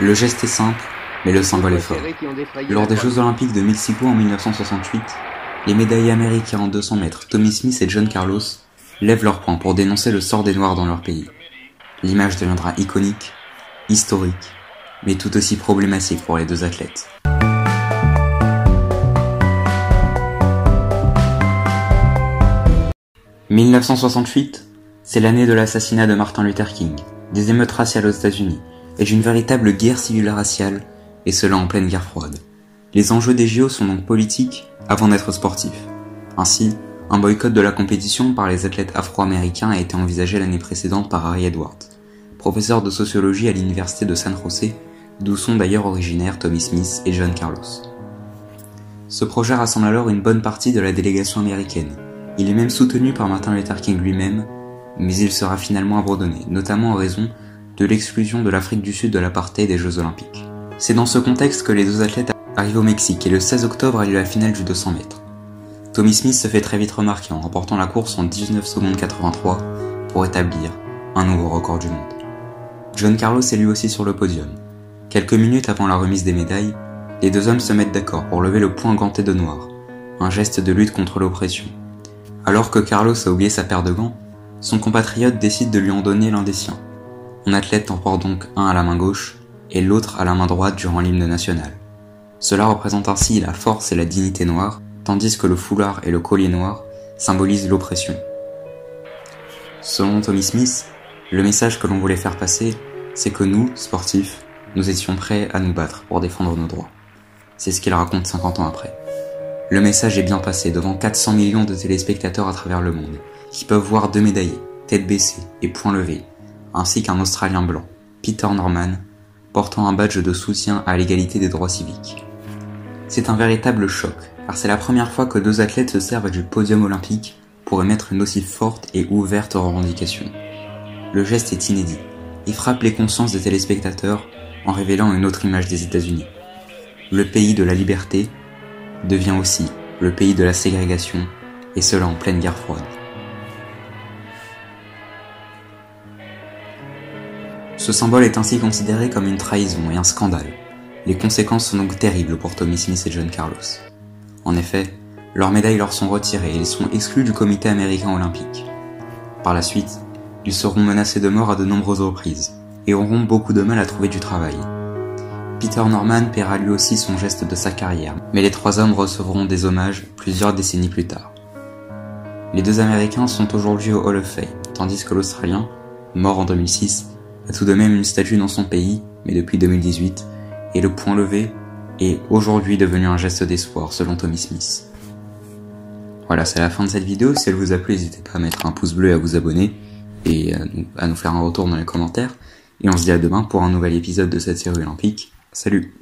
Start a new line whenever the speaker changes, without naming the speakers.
Le geste est simple, mais le symbole est fort. Lors des Jeux Olympiques de Mexico en 1968, les médaillés américains en 200 mètres, Tommie Smith et John Carlos, lèvent leur poing pour dénoncer le sort des Noirs dans leur pays. L'image deviendra iconique, historique, mais tout aussi problématique pour les deux athlètes. « 1968, c'est l'année de l'assassinat de Martin Luther King, des émeutes raciales aux États-Unis et d'une véritable guerre civile raciale, et cela en pleine guerre froide. Les enjeux des JO sont donc politiques avant d'être sportifs. Ainsi, un boycott de la compétition par les athlètes afro-américains a été envisagé l'année précédente par Harry Edwards, professeur de sociologie à l'université de San José, d'où sont d'ailleurs originaires Tommie Smith et John Carlos. Ce projet rassemble alors une bonne partie de la délégation américaine. Il est même soutenu par Martin Luther King lui-même, mais il sera finalement abandonné, notamment en raison de l'exclusion de l'Afrique du Sud de l'apartheid des Jeux Olympiques. C'est dans ce contexte que les deux athlètes arrivent au Mexique et le 16 octobre a lieu la finale du 200 mètres. Tommie Smith se fait très vite remarquer en remportant la course en 19 secondes 83 pour établir un nouveau record du monde. John Carlos est lui aussi sur le podium. Quelques minutes avant la remise des médailles, les deux hommes se mettent d'accord pour lever le poing ganté de noir, un geste de lutte contre l'oppression. Alors que Carlos a oublié sa paire de gants, son compatriote décide de lui en donner l'un des siens. Un athlète en porte donc un à la main gauche et l'autre à la main droite durant l'hymne national. Cela représente ainsi la force et la dignité noire, tandis que le foulard et le collier noir symbolisent l'oppression. Selon Tommie Smith, le message que l'on voulait faire passer, c'est que nous, sportifs, nous étions prêts à nous battre pour défendre nos droits. C'est ce qu'il raconte 50 ans après. Le message est bien passé devant 400 millions de téléspectateurs à travers le monde, qui peuvent voir deux médaillés, tête baissée et poing levé, ainsi qu'un Australien blanc, Peter Norman, portant un badge de soutien à l'égalité des droits civiques. C'est un véritable choc, car c'est la première fois que deux athlètes se servent du podium olympique pour émettre une aussi forte et ouverte revendication. Le geste est inédit, et frappe les consciences des téléspectateurs en révélant une autre image des États-Unis. Le pays de la liberté devient aussi le pays de la ségrégation, et cela en pleine guerre froide. Ce symbole est ainsi considéré comme une trahison et un scandale. Les conséquences sont donc terribles pour Tommie Smith et John Carlos. En effet, leurs médailles leur sont retirées et ils sont exclus du comité américain olympique. Par la suite, ils seront menacés de mort à de nombreuses reprises et auront beaucoup de mal à trouver du travail. Peter Norman paiera lui aussi son geste de sa carrière, mais les trois hommes recevront des hommages plusieurs décennies plus tard. Les deux Américains sont aujourd'hui au Hall of Fame, tandis que l'Australien, mort en 2006, a tout de même une statue dans son pays, mais depuis 2018, et le poing levé est aujourd'hui devenu un geste d'espoir selon Tommie Smith. Voilà, c'est la fin de cette vidéo. Si elle vous a plu, n'hésitez pas à mettre un pouce bleu et à vous abonner, et à nous faire un retour dans les commentaires. Et on se dit à demain pour un nouvel épisode de cette série olympique. Salut!